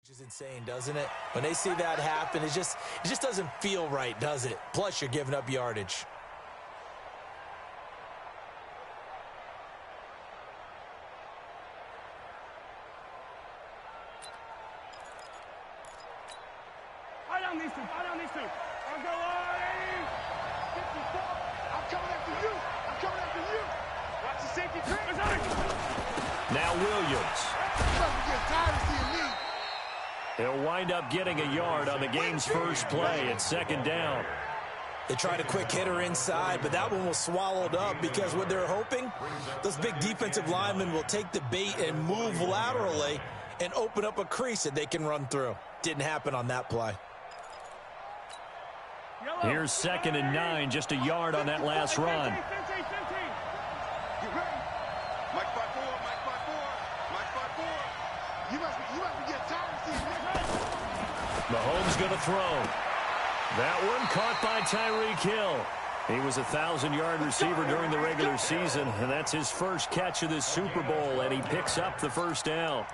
It's insane, doesn't it? When they see that happen, it just doesn't feel right, does it? Plus, you're giving up yardage. Fight on these two. I'll go on. 54. I'm coming after you. Watch the safety trip. Now Williams. He'll wind up getting a yard on the game's first play at second down. They tried a quick hitter inside, but that one was swallowed up because what they're hoping, those big defensive linemen will take the bait and move laterally and open up a crease that they can run through. Didn't happen on that play. Here's 2nd and 9, just a yard on that last run. Mahomes going to throw. That one caught by Tyreek Hill. He was a 1,000-yard receiver during the regular season, and that's his first catch of this Super Bowl, and he picks up the first down.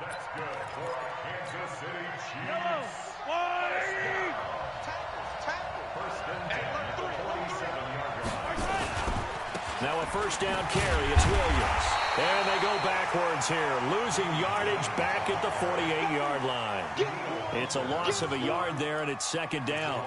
Now a first down carry. It's Williams. And they go backwards here, losing yardage back at the 48-yard line. It's a loss of a yard there, and it's second down.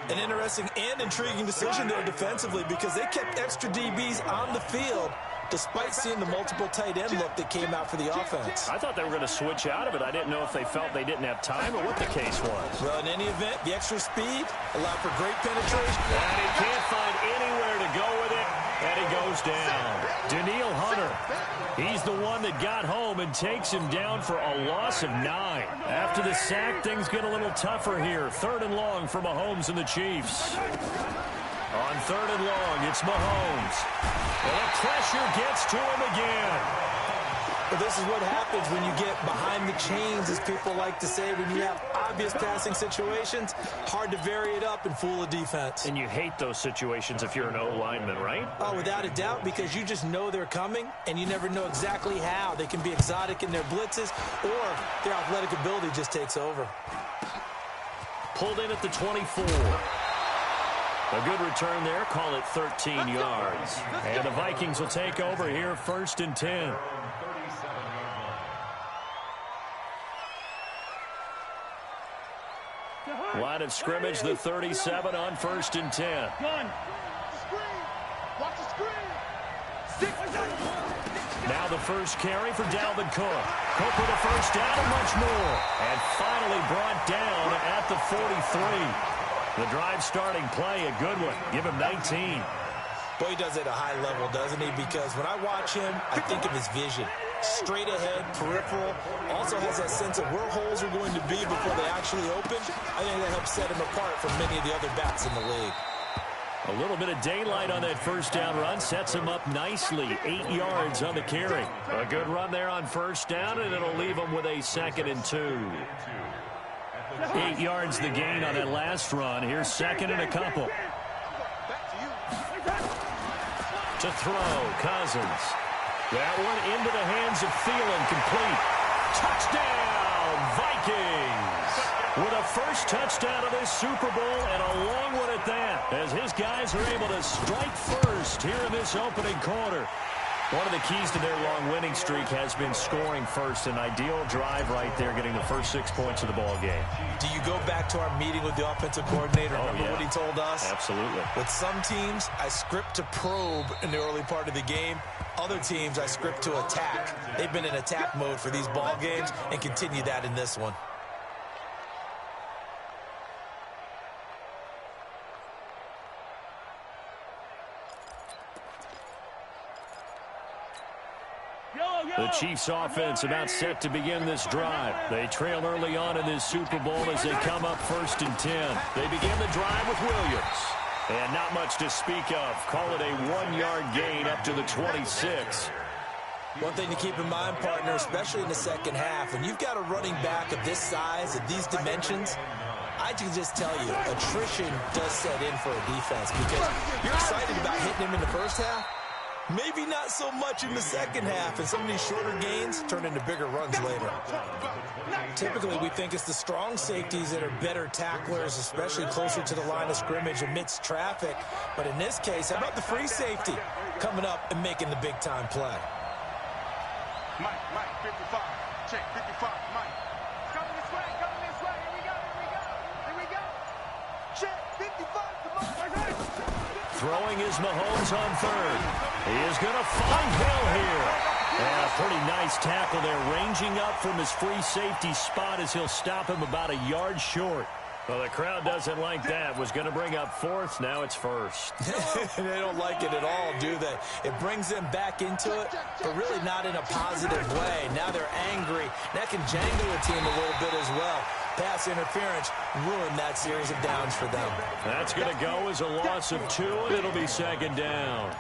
An interesting and intriguing decision there defensively because they kept extra DBs on the field despite seeing the multiple tight end look that came out for the offense. I thought they were going to switch out of it. I didn't know if they felt they didn't have time or what the case was. Well, in any event, the extra speed allowed for great penetration. And he can't find anywhere to go with it, and he goes down. Danielle Hunter, he's the one that got home and takes him down for a loss of 9. After the sack, things get a little tougher here. 3rd and long for Mahomes and the Chiefs. On 3rd and long, it's Mahomes. And the pressure gets to him again. But this is what happens when you get behind the chains, as people like to say, when you have obvious passing situations, hard to vary it up and fool a defense. And you hate those situations if you're an O-lineman, right? Oh, without a doubt, because you just know they're coming, and you never know exactly how. They can be exotic in their blitzes, or their athletic ability just takes over. Pulled in at the 24. A good return there. Call it 13 yards. And the Vikings will take over here, 1st and 10. Line of scrimmage, the 37 on 1st and 10. Now the first carry for Dalvin Cook. Cook with a first down and much more. And finally brought down at the 43. The drive starting play, a good one. Give him 19. Boy, he does it at a high level, doesn't he? Because when I watch him, I think of his vision. Straight ahead, peripheral. Also has that sense of where holes are going to be before they actually open. I think that helps set him apart from many of the other backs in the league. A little bit of daylight on that first down run sets him up nicely. 8 yards on the carry. A good run there on first down, and it'll leave him with a 2nd and 2. 8 yards the gain on that last run. Here's 2nd and a couple. To throw, Cousins. That one into the hands of Thielen, complete. Touchdown, Vikings! With a first touchdown of this Super Bowl, and a long one at that, as his guys are able to strike first here in this opening quarter. One of the keys to their long winning streak has been scoring first. An ideal drive right there, getting the first 6 points of the ball game. Do you go back to our meeting with the offensive coordinator? Remember what he told us? Absolutely. With some teams, I script to probe in the early part of the game. Other teams, I script to attack. They've been in attack mode for these ball games and continue that in this one. The Chiefs offense about set to begin this drive. They trail early on in this Super Bowl as they come up 1st and 10. They begin the drive with Williams. And not much to speak of. Call it a 1-yard gain up to the 26. One thing to keep in mind, partner, especially in the second half, when you've got a running back of this size, of these dimensions, I can just tell you, attrition does set in for a defense because you're excited about hitting him in the first half. Maybe not so much in the second half, and some of these shorter gains turn into bigger runs later. Typically, we think it's the strong safeties that are better tacklers, especially closer to the line of scrimmage amidst traffic. But in this case, how about the free safety coming up and making the big-time play? Mike, 55. Check, 55, Mike. Coming this way, Here we go. Check, 55 to Mike. Throwing is Mahomes on third. He is going to find Hill here. And a pretty nice tackle there, ranging up from his free safety spot as he'll stop him about a yard short. Well, the crowd doesn't like that. Was going to bring up fourth. Now it's first. They don't like it at all, do they? It brings them back into it, but really not in a positive way. Now they're angry. That can jangle a team a little bit as well. Pass interference ruined that series of downs for them. That's going to go as a loss of 2, and it'll be second down.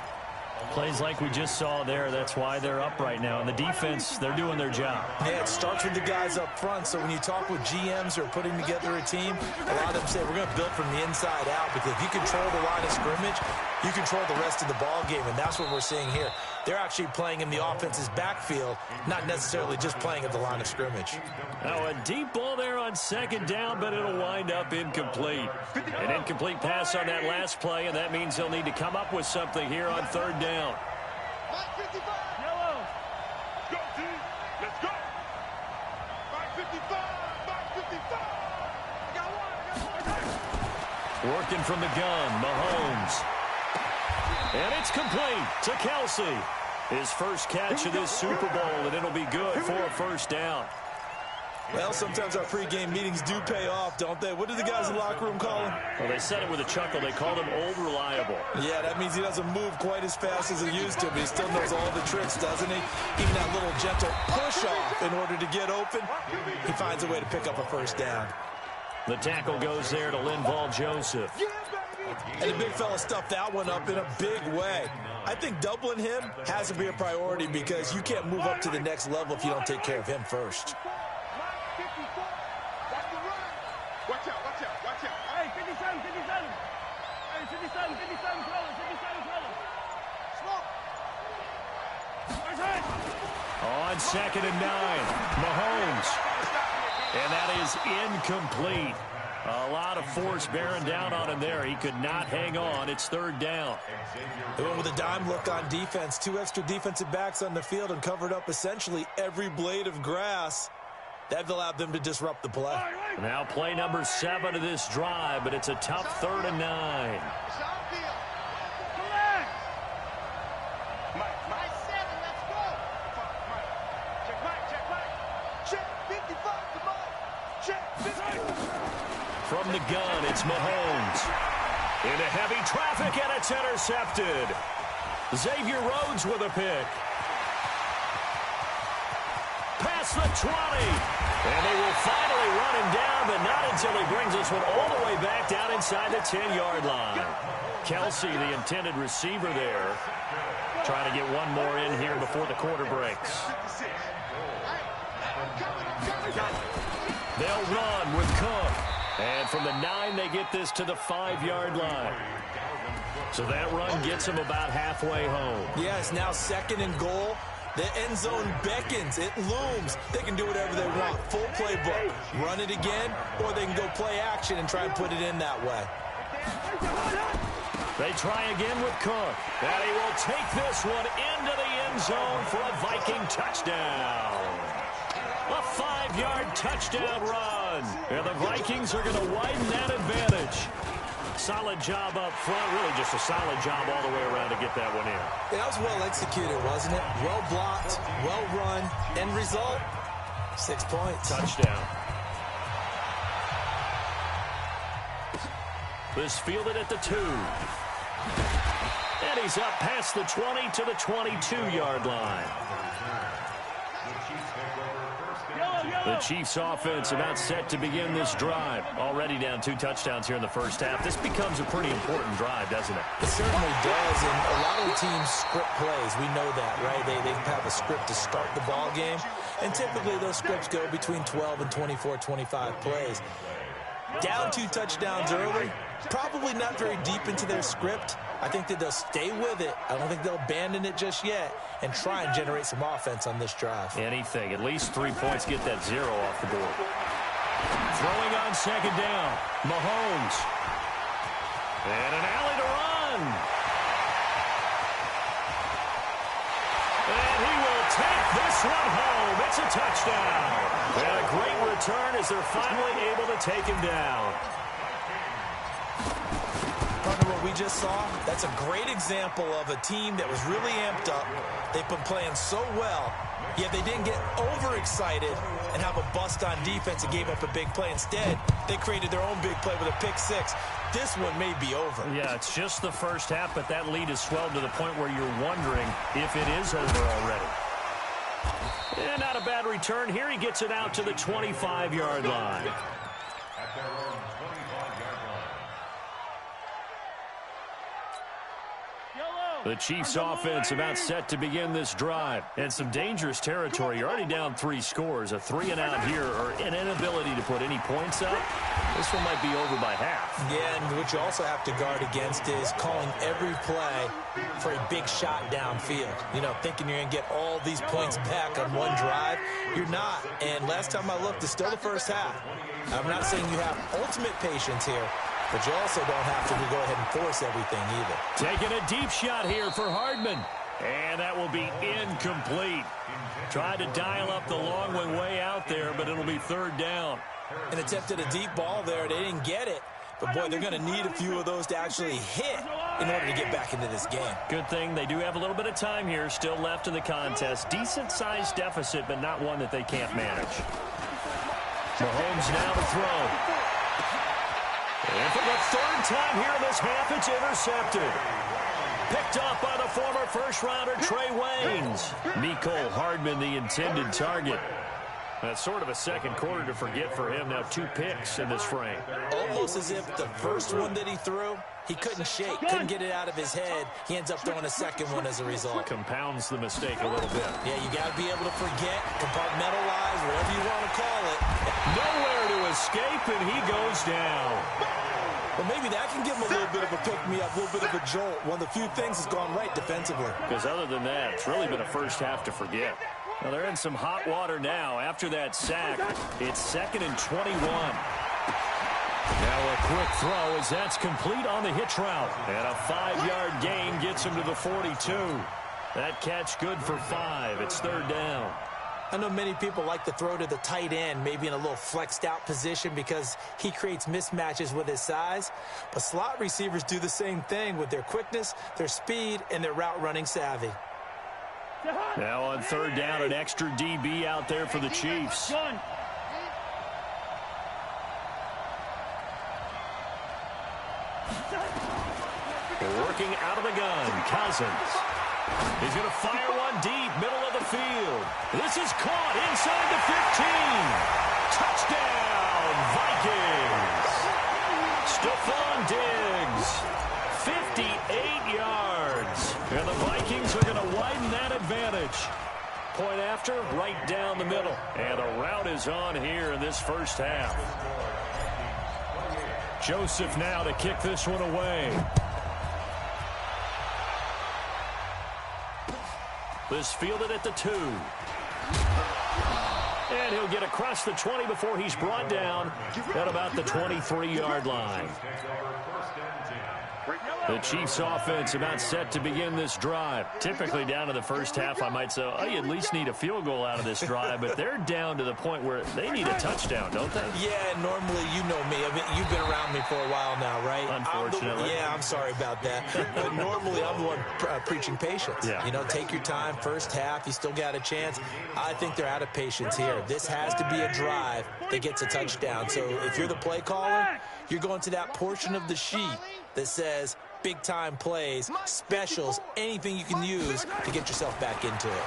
Plays like we just saw there, that's why they're up right now. And the defense, they're doing their job. Yeah, it starts with the guys up front. So when you talk with GMs who are putting together a team, a lot of them say we're going to build from the inside out, because if you control the line of scrimmage, you control the rest of the ball game, and that's what we're seeing here. They're actually playing in the offense's backfield, not necessarily just playing at the line of scrimmage. Now a deep ball there on second down, but it'll wind up incomplete. An incomplete pass on that last play, and that means they'll need to come up with something here on third down. Mike 55. Yellow. Let's go, team. Let's go. Mike 55. I got one. Working from the gun, Mahomes. And it's complete to Kelsey. His first catch of this Super Bowl, and it'll be good for a first down. Well, sometimes our pregame meetings do pay off, don't they? What do the guys in the locker room call him? Well, they said it with a chuckle. They called him Old Reliable. Yeah, that means he doesn't move quite as fast as he used to, but he still knows all the tricks, doesn't he? Even that little gentle push-off in order to get open, he finds a way to pick up a first down. The tackle goes there to Linval Joseph. And the big fella stuffed that one up in a big way. I think doubling him has to be a priority, because you can't move up to the next level if you don't take care of him first. Watch out. Hey, 57. Hey, 57 colors. Smoke. On second and 9, Mahomes. And that is incomplete. A lot of force bearing down on him there. He could not hang on. It's third down. They went with a dime look on defense. 2 extra defensive backs on the field and covered up essentially every blade of grass. That allowed them to disrupt the play. Now play number 7 of this drive, but it's a tough 3rd and 9. Mike 7, let's go. Check 55 to Mike. Check 55. From the gun, it's Mahomes. Into heavy traffic, and it's intercepted. Xavier Rhodes with a pick. Past the 20. And they will finally run him down, but not until he brings this one all the way back down inside the 10-yard line. Kelsey, the intended receiver there, trying to get one more in here before the quarter breaks. They'll run with Cook. And from the 9, they get this to the 5-yard line. So that run gets them about halfway home. Yes, now 2nd and goal. The end zone beckons. It looms. They can do whatever they want. Full playbook. Run it again, or they can go play action and try and put it in that way. They try again with Cook. And he will take this one into the end zone for a Viking touchdown. A 5-yard touchdown run. And the Vikings are going to widen that advantage. Solid job up front. Really just a solid job all the way around to get that one in. Yeah, that was well executed, wasn't it? Well blocked, well run. End result, 6 points. Touchdown. This fielded at the 2. And he's up past the 20 to the 22-yard line. The Chiefs offense about set to begin this drive. Already down 2 touchdowns here in the first half. This becomes a pretty important drive, doesn't it? It certainly does, and a lot of the teams script plays. We know that, right? They have a script to start the ball game, and typically those scripts go between 12 and 24, 25 plays. Down 2 touchdowns early, probably not very deep into their script. I think that they'll stay with it. I don't think they'll abandon it just yet and try and generate some offense on this drive. Anything. At least 3 points, get that 0 off the board. Throwing on second down. Mahomes. And an alley to run. And he will take this one home. It's a touchdown. And a great return as they're finally able to take him down. Partner, what we just saw, that's a great example of a team that was really amped up. They've been playing so well, yet they didn't get overexcited and have a bust on defense and gave up a big play. Instead, they created their own big play with a pick six. This one may be over. Yeah, it's just the first half, but that lead has swelled to the point where you're wondering if it is over already. And not a bad return. Here he gets it out to the 25-yard line. The Chiefs offense about set to begin this drive. And some dangerous territory. You're already down 3 scores. A 3-and-out here or an inability to put any points up. This one might be over by half. Yeah, and what you also have to guard against is calling every play for a big shot downfield. You know, thinking you're going to get all these points back on one drive. You're not. And last time I looked, it's still the first half. I'm not saying you have ultimate patience here, but you also don't have to go ahead and force everything either. Taking a deep shot here for Hardman. And that will be incomplete. Tried to dial up the long way out there, but it'll be third down. And attempted a deep ball there. They didn't get it. But, boy, they're going to need a few of those to actually hit in order to get back into this game. Good thing they do have a little bit of time here still left in the contest. Decent-sized deficit, but not one that they can't manage. Mahomes now to throw. And for the third time here in this half, it's intercepted. Picked up by the former first-rounder Trey Waynes. Mecole Hardman, the intended target. That's sort of a second quarter to forget for him. Now 2 picks in this frame. Almost as if the first one that he threw, he couldn't shake, couldn't get it out of his head. He ends up throwing a second one as a result. Compounds the mistake a little bit. Yeah, you got to be able to forget, compartmentalize, whatever you want to call it. Nowhere to escape, and he goes down. Well, maybe that can give him a little bit of a pick-me-up, a little bit of a jolt. One of the few things that's gone right defensively. Because other than that, it's really been a first half to forget. Well, they're in some hot water now. After that sack, it's 2nd and 21. Now a quick throw as that's complete on the hitch route. And a 5-yard gain gets him to the 42. That catch good for 5. It's third down. I know many people like to throw to the tight end, maybe in a little flexed out position because he creates mismatches with his size. But slot receivers do the same thing with their quickness, their speed, and their route running savvy. Now on third down, an extra DB out there for the Chiefs. Working out of the gun, Cousins. He's going to fire one deep, middle of the field. This is caught inside the 15. Touchdown, Vikings. Stephon Diggs, 58 yards. And the Vikings are going to widen that advantage. Point after, right down the middle. And a rout is on here in this first half. Joseph now to kick this one away. This fielded at the 2. And he'll get across the 20 before he's brought down at about the 23-yard line. The Chiefs offense about set to begin this drive. Typically down to the first half, I might say, oh, you at least need a field goal out of this drive, but they're down to the point where they need a touchdown, don't they? Yeah, normally, you know me. I mean, you've been around me for a while now, right? Unfortunately. I'm sorry about that. But normally, I'm the one preaching patience. Yeah. You know, take your time. First half, you still got a chance. I think they're out of patience here. This has to be a drive that gets a touchdown. So if you're the play caller, you're going to that portion of the sheet that says big-time plays, specials, anything you can use to get yourself back into it.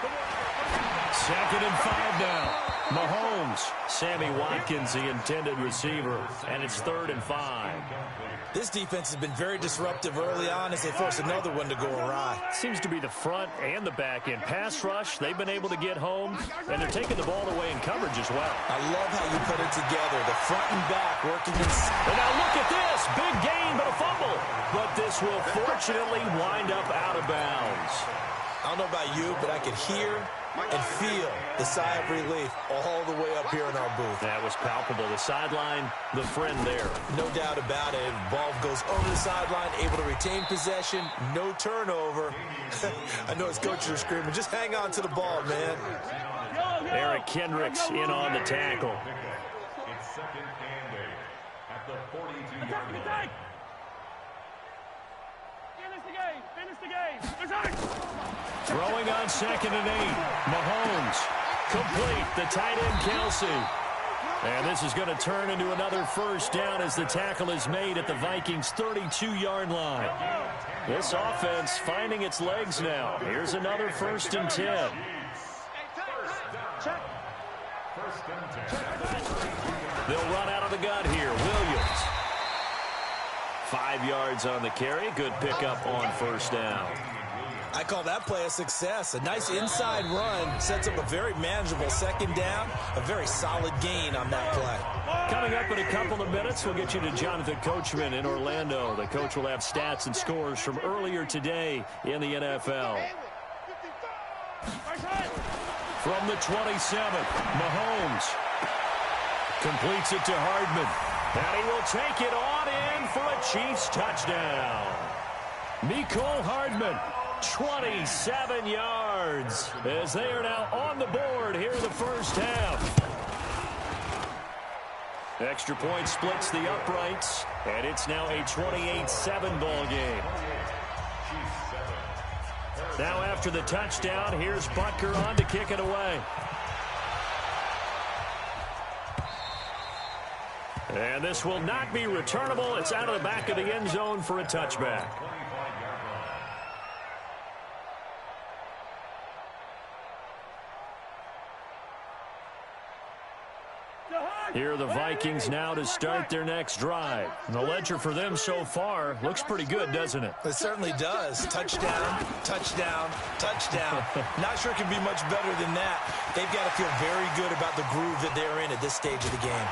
2nd and 5 now. Mahomes, Sammy Watkins, the intended receiver, and it's 3rd and 5. This defense has been very disruptive early on as they force another one to go awry. Seems to be the front and the back end. Pass rush, they've been able to get home, and they're taking the ball away in coverage as well. I love how you put it together. The front and back working in. And now look at this. Big gain, but a fumble. But this will fortunately wind up out of bounds. I don't know about you, but I could hear and feel the sigh of relief all the way up here in our booth. That was palpable. The sideline, the friend there. No doubt about it. Ball goes over the sideline, able to retain possession, no turnover. I know his coaches are screaming, just hang on to the ball, man. Eric Kendricks in on the tackle. It's 2nd and 8 at the 42-yard line. Finish the game. Throwing on 2nd and 8. Mahomes complete. The tight end Kelsey. And this is going to turn into another first down as the tackle is made at the Vikings' 32-yard line. This offense finding its legs now. Here's another 1st and 10. They'll run out of the gun here. Williams. 5 yards on the carry. Good pickup on 1st down. I call that play a success. A nice inside run sets up a very manageable 2nd down. A very solid gain on that play. Coming up in a couple of minutes, we'll get you to Jonathan Coachman in Orlando. The coach will have stats and scores from earlier today in the NFL. From the 27th, Mahomes completes it to Hardman. And he will take it on in for a Chiefs touchdown. Mecole Hardman, 27 yards, as they are now on the board here in the first half. Extra point splits the uprights, and it's now a 28-7 ball game. Now after the touchdown, here's Butker on to kick it away. And this will not be returnable. It's out of the back of the end zone for a touchback. Here are the Vikings now to start their next drive. And the ledger for them so far looks pretty good, doesn't it? It certainly does. Touchdown, touchdown, touchdown. Not sure it can be much better than that. They've got to feel very good about the groove that they're in at this stage of the game.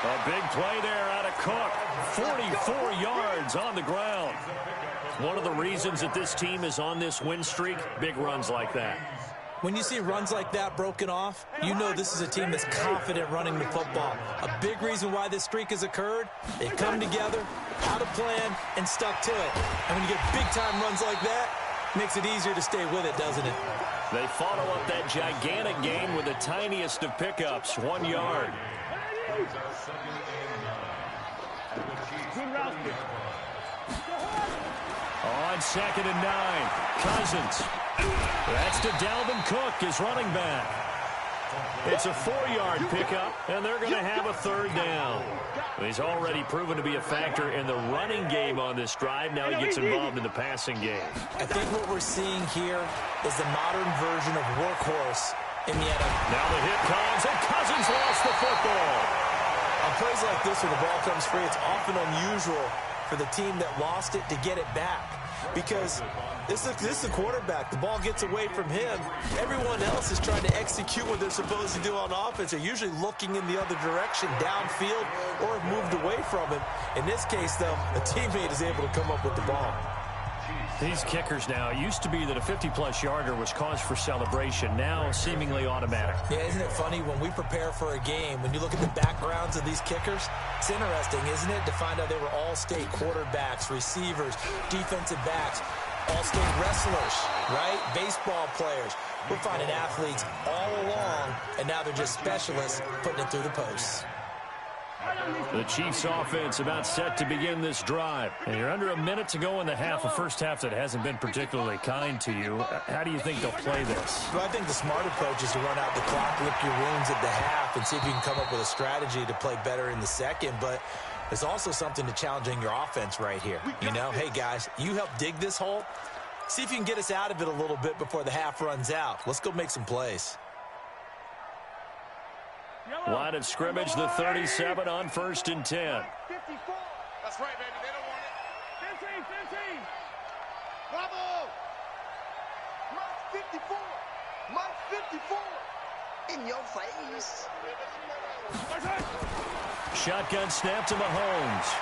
A big play there out of Cook. 44 yards on the ground. One of the reasons that this team is on this win streak, big runs like that. When you see runs like that broken off, you know this is a team that's confident running the football. A big reason why this streak has occurred, they've come together, had a plan, and stuck to it. And when you get big-time runs like that, it makes it easier to stay with it, doesn't it? They follow up that gigantic gain with the tiniest of pickups, 1 yard. On 2nd and 9, Cousins. That's to Dalvin Cook, his running back. It's a 4-yard pickup, and they're going to have a 3rd down. He's already proven to be a factor in the running game on this drive. Now he gets involved in the passing game. I think what we're seeing here is the modern version of workhorse in the NFL. Now the hit comes, and Cousins lost the football. On plays like this where the ball comes free, it's often unusual for the team that lost it to get it back. Because this is the quarterback. The ball gets away from him. Everyone else is trying to execute what they're supposed to do on offense. They're usually looking in the other direction, downfield, or have moved away from him. In this case, though, a teammate is able to come up with the ball. These kickers now, it used to be that a 50-plus yarder was cause for celebration. Now, seemingly automatic. Yeah, isn't it funny when we prepare for a game, when you look at the backgrounds of these kickers, it's interesting, isn't it, to find out they were all-state quarterbacks, receivers, defensive backs, all-state wrestlers, right? Baseball players. We're finding athletes all along, and now they're just specialists putting it through the posts. The Chiefs offense about set to begin this drive. And you're under a minute to go in the half, a first half that hasn't been particularly kind to you. How do you think they'll play this? Well, I think the smart approach is to run out the clock, lick your wounds at the half, and see if you can come up with a strategy to play better in the second. But there's also something to challenging your offense right here. You know, hey, guys, you help dig this hole. See if you can get us out of it a little bit before the half runs out. Let's go make some plays. Line of scrimmage, the 37 on 1st and 10. 54. That's right, baby. They don't want it. 15. Bravo. Mike 54. Mike 54. In your face. Shotgun snap to Mahomes.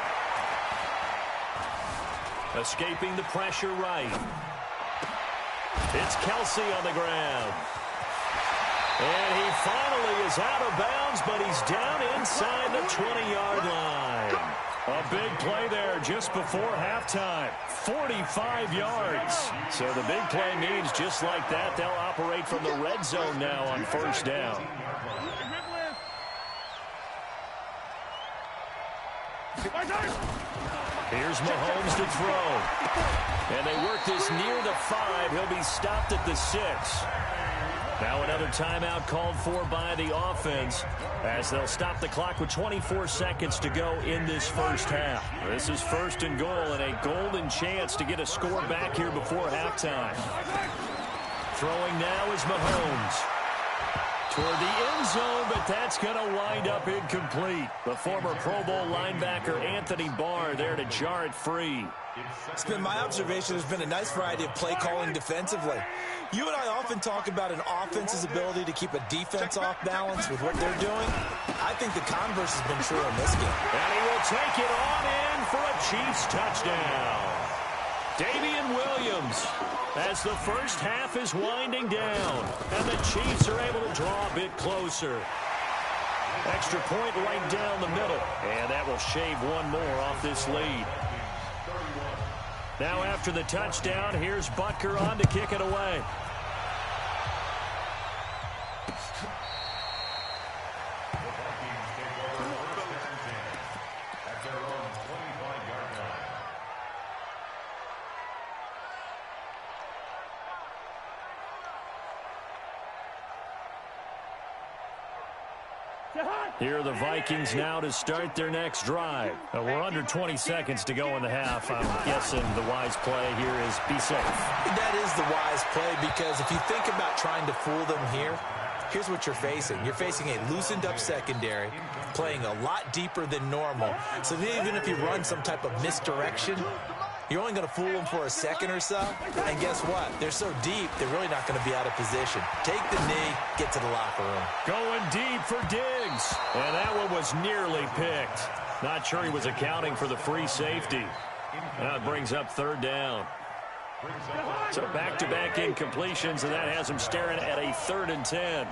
Escaping the pressure right. It's Kelsey on the ground. And he finally is out of bounds, but he's down inside the 20-yard line. A big play there just before halftime. 45 yards. So the big play means just like that, they'll operate from the red zone now on 1st down. Here's Mahomes to throw. And they work this near the 5. He'll be stopped at the 6. Now another timeout called for by the offense as they'll stop the clock with 24 seconds to go in this first half. This is 1st and goal and a golden chance to get a score back here before halftime. Throwing now is Mahomes. Toward the end zone, but that's going to wind up incomplete. The former Pro Bowl linebacker Anthony Barr there to jar it free. It's been my observation there's been a nice variety of play calling defensively. You and I often talk about an offense's ability to keep a defense off balance with what they're doing. I think the converse has been true in this game. And he will take it on in for a Chiefs touchdown. Damian Williams as the first half is winding down. And the Chiefs are able to draw a bit closer. Extra point right down the middle. And that will shave one more off this lead. Now after the touchdown, here's Butker on to kick it away. Here are the Vikings now to start their next drive. We're under 20 seconds to go in the half. I'm guessing the wise play here is be safe. That is the wise play because if you think about trying to fool them here, here's what you're facing. You're facing a loosened up secondary, playing a lot deeper than normal. So even if you run some type of misdirection, you're only going to fool them for a second or so. And guess what? They're so deep, they're really not going to be out of position. Take the knee, get to the locker room. Going deep for Diggs. And that one was nearly picked. Not sure he was accounting for the free safety. Now it brings up 3rd down. So back-to-back incompletions, and that has him staring at a 3rd and 10.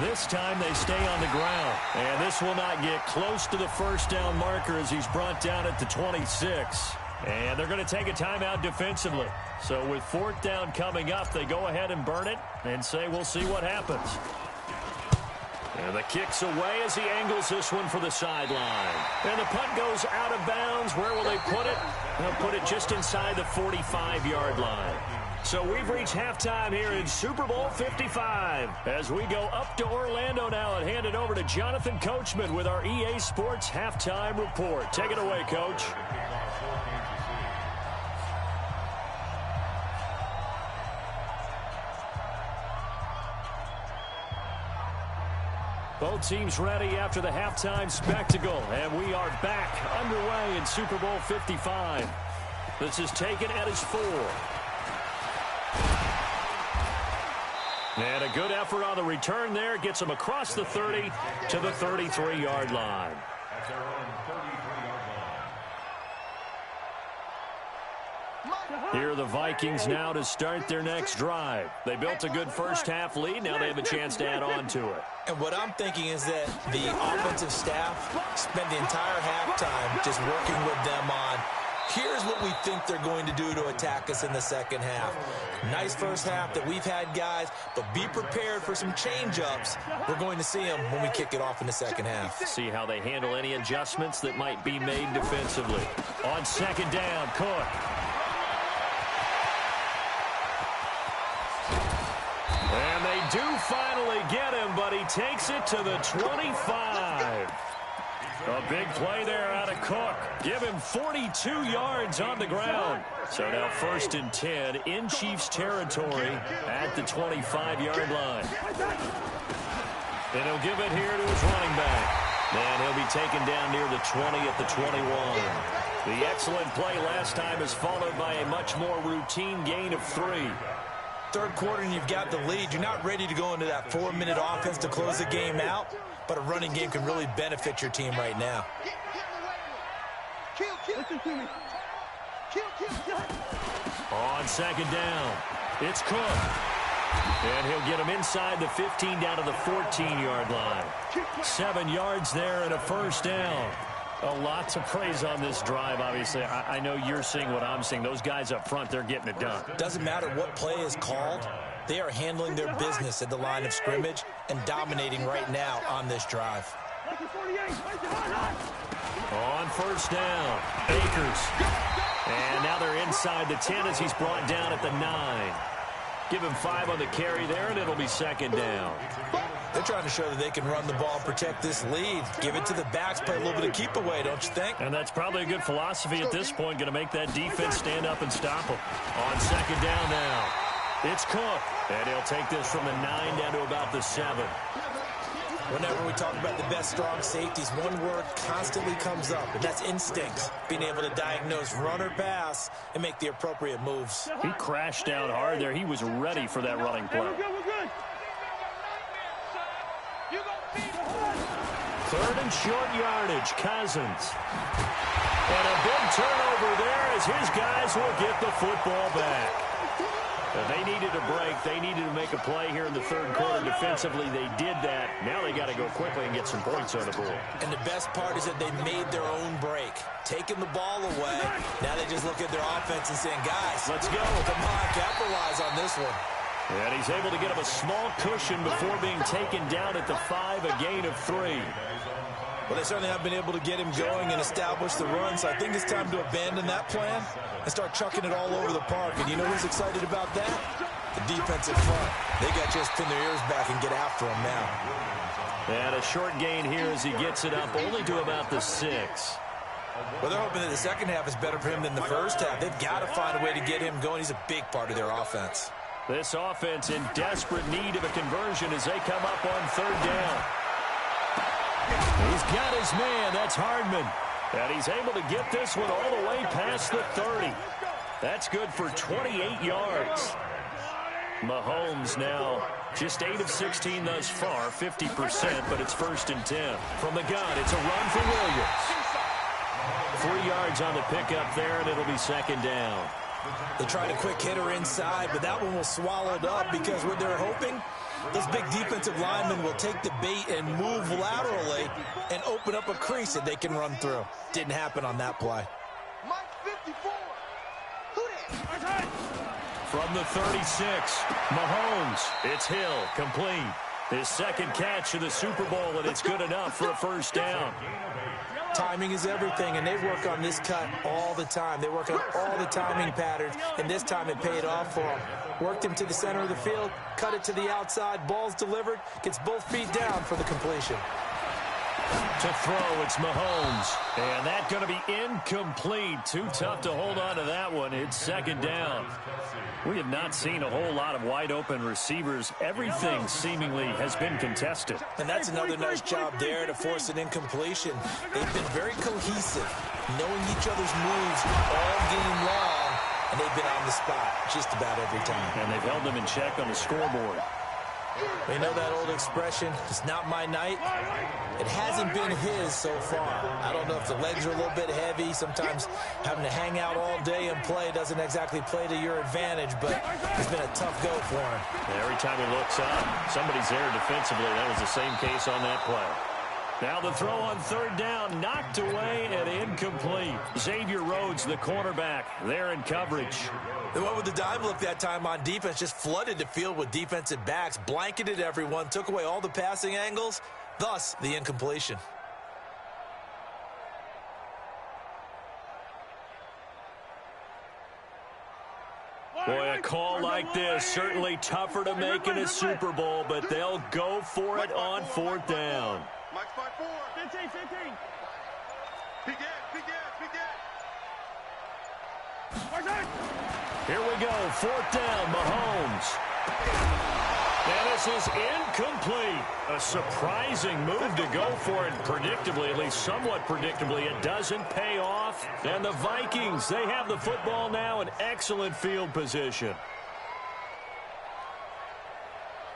This time they stay on the ground. And this will not get close to the first down marker as he's brought down at the 26. And they're going to take a timeout defensively. So with 4th down coming up, they go ahead and burn it and say we'll see what happens. And the kick's away as he angles this one for the sideline. And the punt goes out of bounds. Where will they put it? They'll put it just inside the 45-yard line. So we've reached halftime here in Super Bowl 55. As we go up to Orlando now and hand it over to Jonathan Coachman with our EA Sports Halftime Report. Take it away, Coach. Both teams ready after the halftime spectacle, and we are back underway in Super Bowl 55. This is taken at his 4. And a good effort on the return there. Gets him across the 30 to the 33-yard line. Here are the Vikings now to start their next drive. They built a good first half lead. Now they have a chance to add on to it. And what I'm thinking is that the offensive staff spent the entire halftime just working with them on, here's what we think they're going to do to attack us in the second half. Nice first half that we've had, guys, but be prepared for some change-ups. We're going to see them when we kick it off in the second half. See how they handle any adjustments that might be made defensively. On 2nd down, Cook. And they do finally get him, but he takes it to the 25. A big play there out of Cook. Give him 42 yards on the ground. So now 1st and 10 in Chiefs territory at the 25-yard line. And he'll give it here to his running back. And he'll be taken down near the 20 at the 21. The excellent play last time is followed by a much more routine gain of 3. Third quarter and you've got the lead. You're not ready to go into that 4-minute offense to close the game out, but a running game can really benefit your team right now. Listen to me. On second down, it's Cook. And he'll get him inside the 15 down to the 14-yard line. 7 yards there and a first down. A lot to praise on this drive, obviously. I know you're seeing what I'm seeing. Those guys up front, they're getting it done. Doesn't matter what play is called. They are handling their business at the line of scrimmage and dominating right now on this drive. On first down, Akers. And now they're inside the 10 as he's brought down at the 9. Give him 5 on the carry there, and it'll be second down. They're trying to show that they can run the ball and protect this lead. Give it to the backs, play a little bit of keep away, don't you think? And that's probably a good philosophy at this point, going to make that defense stand up and stop them. On second down now, it's Cook. And he'll take this from the 9 down to about the 7. Whenever we talk about the best strong safeties, one word constantly comes up, and that's instinct. Being able to diagnose run or pass and make the appropriate moves. He crashed down hard there. He was ready for that running play. We're good. Third and short yardage, Cousins. And a big turnover there as his guys will get the football back. They needed a break. They needed to make a play here in the third quarter. Defensively, they did that. Now they got to go quickly and get some points on the board. And the best part is that they made their own break. Taking the ball away. Now they just look at their offense and saying, guys, let's go. Come on, capitalize on this one. And he's able to get him a small cushion before being taken down at the 5, a gain of 3. Well, they certainly have been able to get him going and establish the run, so I think it's time to abandon that plan and start chucking it all over the park. And you know who's excited about that? The defensive front. They got just pin their ears back and get after him now. And a short gain here as he gets it up only to about the 6. Well, they're hoping that the second half is better for him than the first half. They've got to find a way to get him going. He's a big part of their offense. This offense in desperate need of a conversion as they come up on third down. He's got his man. That's Hardman. And he's able to get this one all the way past the 30. That's good for 28 yards. Mahomes now just 8 of 16 thus far, 50%, but it's first and 10. From the gun, it's a run for Williams. 3 yards on the pickup there, and it'll be second down. They tried a quick hitter inside, but that one was swallowed up because what they're hoping, those big defensive linemen will take the bait and move laterally and open up a crease that they can run through. Didn't happen on that play. From the 36, Mahomes, it's Hill, complete. His second catch of the Super Bowl, and it's good enough for a first down. Timing is everything, and they work on this cut all the time. They work on all the timing patterns, and this time it paid off for them. Worked him to the center of the field, cut it to the outside, ball's delivered, gets both feet down for the completion. To throw, it's Mahomes. And that's going to be incomplete. Too tough to hold on to that one. It's second down. We have not seen a whole lot of wide-open receivers. Everything seemingly has been contested. And that's another nice job there to force an incompletion. They've been very cohesive, knowing each other's moves all game long, and they've been on the spot just about every time. And they've held them in check on the scoreboard. You know that old expression, it's not my night? It hasn't been his so far. I don't know if the legs are a little bit heavy. Sometimes having to hang out all day and play doesn't exactly play to your advantage, but it's been a tough go for him. Every time he looks up, somebody's there defensively. That was the same case on that play. Now the throw on third down, knocked away and incomplete. Xavier Rhodes, the cornerback, there in coverage. They went with the dime look that time on defense, just flooded the field with defensive backs, blanketed everyone, took away all the passing angles, thus the incompletion. Boy, a call like this, certainly tougher to make in a Super Bowl, but they'll go for it on fourth down. Mike's 5-4. 15. Big Ed. Here we go, fourth down, Mahomes. And this is incomplete. A surprising move to go for it. Predictably, at least somewhat predictably, it doesn't pay off. And the Vikings, they have the football now in excellent field position.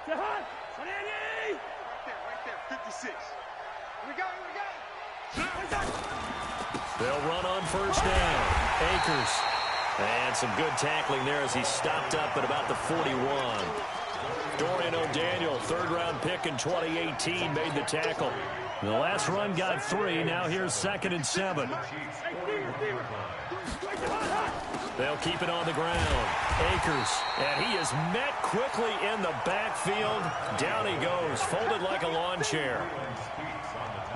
Right there, 56. We go. They'll run on first down. Akers. And some good tackling there as he stopped up at about the 41. Dorian O'Daniel, third-round pick in 2018, made the tackle. The last run got 3. Now here's 2nd and 7. They'll keep it on the ground. Akers, and he is met quickly in the backfield. Down he goes, folded like a lawn chair.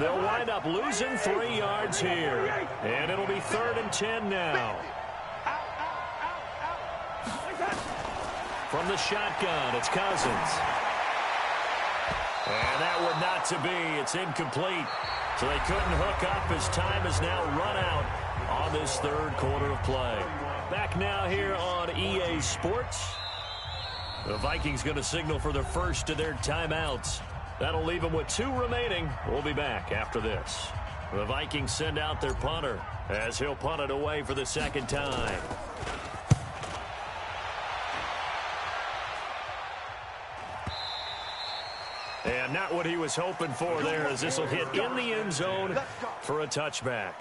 They'll wind up losing 3 yards here. And it'll be 3rd and 10 now. From the shotgun, it's Cousins. And that would not to be. It's incomplete. So they couldn't hook up as time is now run out on this 3rd quarter of play. Back now here on EA Sports. The Vikings going to signal for the first of their timeouts. That'll leave them with 2 remaining. We'll be back after this. The Vikings send out their punter as he'll punt it away for the 2nd time. And not what he was hoping for there, as this will hit in the end zone for a touchback.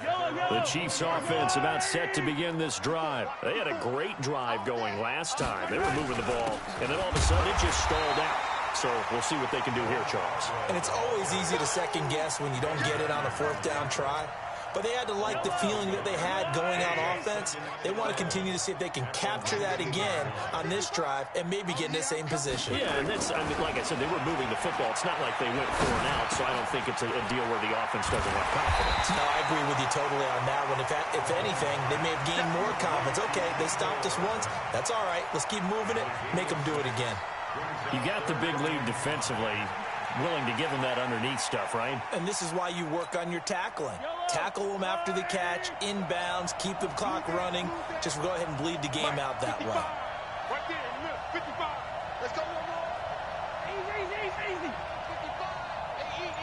The Chiefs offense about set to begin this drive. They had a great drive going last time. They were moving the ball, and then all of a sudden it just stalled out. So we'll see what they can do here, Charles. And it's always easy to second guess when you don't get it on a 4th down try. But they had to like the feeling that they had going on offense. They want to continue to see if they can capture that again on this drive and maybe get in the same position. Yeah, and that's, I mean, like I said, they were moving the football. It's not like they went 4 and out, so I don't think it's a deal where the offense doesn't have confidence. No, I agree with you totally on that one. If anything, they may have gained more confidence. Okay, they stopped us once. That's all right. Let's keep moving it. Make them do it again. You got the big lead defensively. Willing to give them that underneath stuff, right? And this is why you work on your tackling. Tackle them after the catch, inbounds, keep the clock running. Just go ahead and bleed the game out that way. Right there, 55. Let's go, Easy. 55. Eat.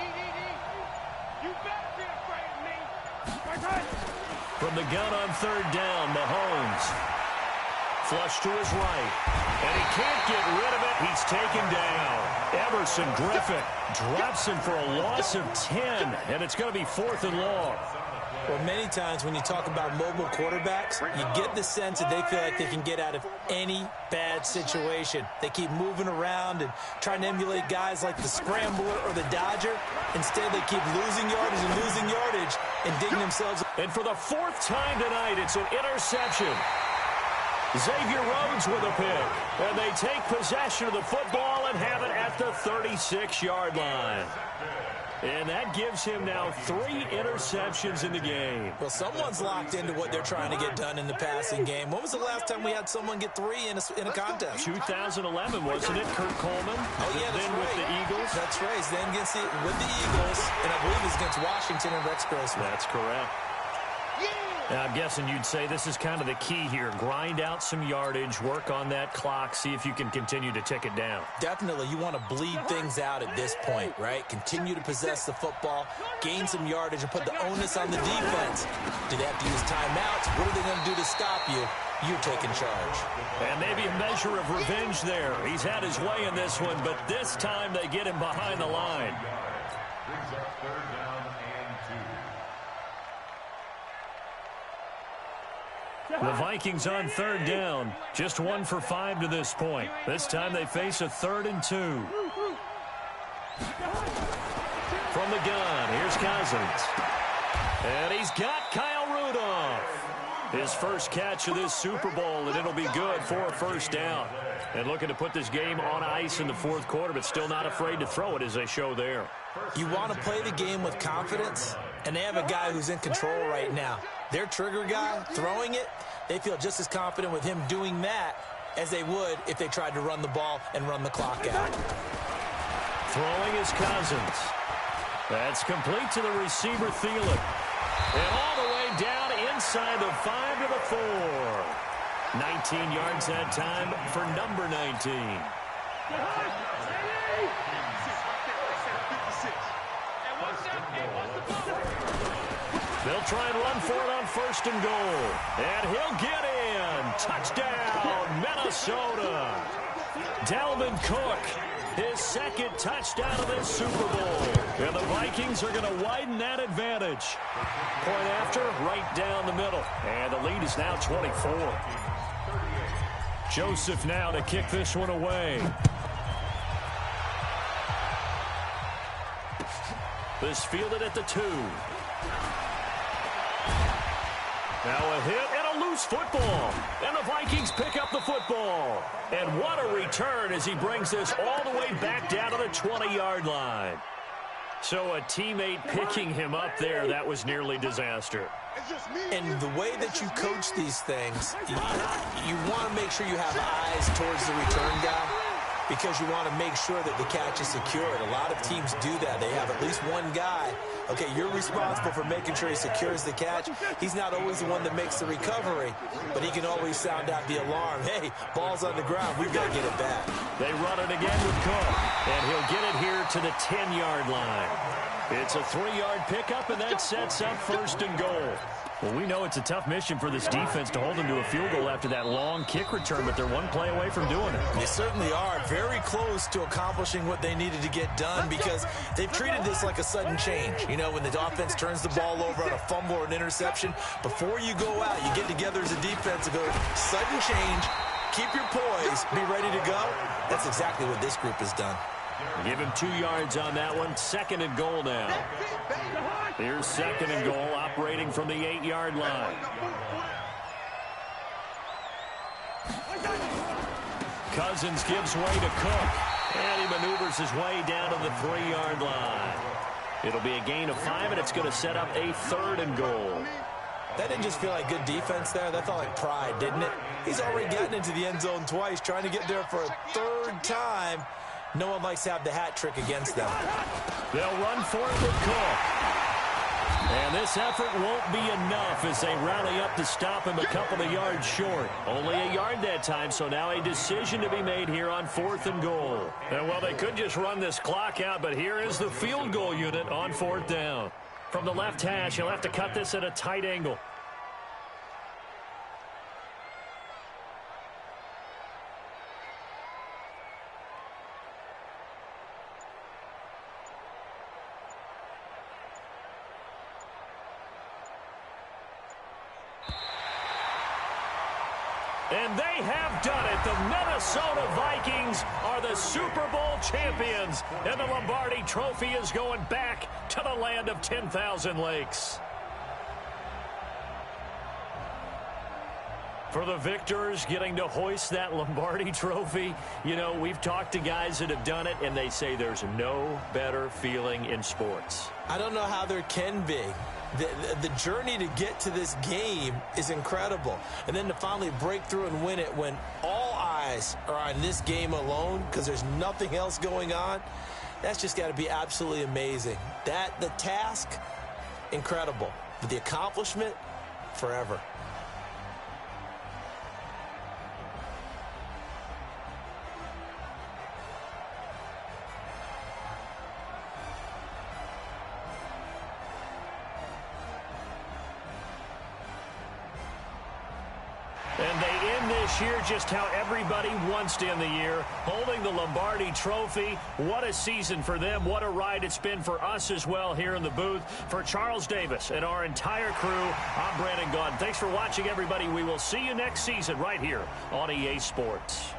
You better be afraid of me. From the gun on 3rd down, Mahomes. Flush to his right. And he can't get rid of it. He's taken down. Emerson Griffin drops him for a loss of 10. And it's going to be 4th and long. Well, many times when you talk about mobile quarterbacks, you get the sense that they feel like they can get out of any bad situation. They keep moving around and trying to emulate guys like the Scrambler or the Dodger. Instead, they keep losing yardage and digging themselves. And for the 4th time tonight, it's an interception. Xavier Rhodes with a pick. And they take possession of the football and have it at the 36-yard line. And that gives him now 3 interceptions in the game. Well, someone's locked into what they're trying to get done in the passing game. When was the last time we had someone get 3 in a contest? 2011, wasn't it, Kurt Coleman? Oh, yeah, that's then right. With the Eagles? That's right. Then with the Eagles, and I believe it's against Washington and Rex Grossman. That's correct. Now, I'm guessing you'd say this is kind of the key here. Grind out some yardage, work on that clock, see if you can continue to tick it down. Definitely. You want to bleed things out at this point, right? Continue to possess the football, gain some yardage, and put the onus on the defense. Do they have to use timeouts? What are they going to do to stop you? You're taking charge. And maybe a measure of revenge there. He's had his way in this one, but this time they get him behind the line. Brings up 3rd down and 2. The Vikings on 3rd down. Just 1 for 5 to this point. This time they face a 3rd and 2. From the gun, here's Cousins. And he's got Kyle Rudolph. His first catch of this Super Bowl, and it'll be good for a 1st down. And looking to put this game on ice in the 4th quarter, but still not afraid to throw it as they show there. You want to play the game with confidence, and they have a guy who's in control right now. Their trigger guy throwing it, they feel just as confident with him doing that as they would if they tried to run the ball and run the clock out. Throwing is Cousins. That's complete to the receiver, Thielen. And all the way down inside the 5 to the 4. 19 yards that time for number 19. They'll try and run for it on 1st and goal. And he'll get in. Touchdown, Minnesota. Dalvin Cook, his 2nd touchdown of this Super Bowl. And the Vikings are going to widen that advantage. Point after, right down the middle. And the lead is now 24. Joseph now to kick this one away. This fielded at the 2. Now a hit and a loose football. And the Vikings pick up the football. And what a return as he brings this all the way back down to the 20-yard line. So a teammate picking him up there, that was nearly disaster. And the way that you coach these things, you want to make sure you have eyes towards the return guy, because you want to make sure that the catch is secured. A lot of teams do that. They have at least one guy. Okay, you're responsible for making sure he secures the catch. He's not always the one that makes the recovery, but he can always sound out the alarm. Hey, ball's on the ground. We've got to get it back. They run it again with Cook, and he'll get it here to the 10-yard line. It's a 3-yard pickup, and that sets up 1st and goal. Well, we know it's a tough mission for this defense to hold them to a field goal after that long kick return, but they're one play away from doing it. They certainly are. Very close to accomplishing what they needed to get done, because they've treated this like a sudden change. You know, when the offense turns the ball over on a fumble or an interception, before you go out, you get together as a defense and go, sudden change, keep your poise, be ready to go. That's exactly what this group has done. Give him 2 yards on that one. 2nd and goal now. Here's 2nd and goal, operating from the 8-yard line. Cousins gives way to Cook, and he maneuvers his way down to the 3-yard line. It'll be a gain of 5, and it's going to set up a 3rd and goal. That didn't just feel like good defense there. That felt like pride, didn't it? He's already gotten into the end zone twice, trying to get there for a 3rd time. No one likes to have the hat trick against them. They'll run for it with Cook. And this effort won't be enough as they rally up to stop him a couple of yards short. Only a yard that time, so now a decision to be made here on 4th and goal. And well, they could just run this clock out, but here is the field goal unit on 4th down. From the left hash, he'll have to cut this at a tight angle. And they have done it. The Minnesota Vikings are the Super Bowl champions. And the Lombardi Trophy is going back to the land of 10,000 lakes. For the victors, getting to hoist that Lombardi Trophy, you know, we've talked to guys that have done it, and they say there's no better feeling in sports. I don't know how there can be. The journey to get to this game is incredible. And then to finally break through and win it when all eyes are on this game alone because there's nothing else going on, that's just got to be absolutely amazing. The task, incredible. But the accomplishment, forever. And they end this year just how everybody wants to end the year, holding the Lombardi Trophy. What a season for them. What a ride it's been for us as well here in the booth. For Charles Davis and our entire crew, I'm Brandon Gaudin. Thanks for watching, everybody. We will see you next season right here on EA Sports.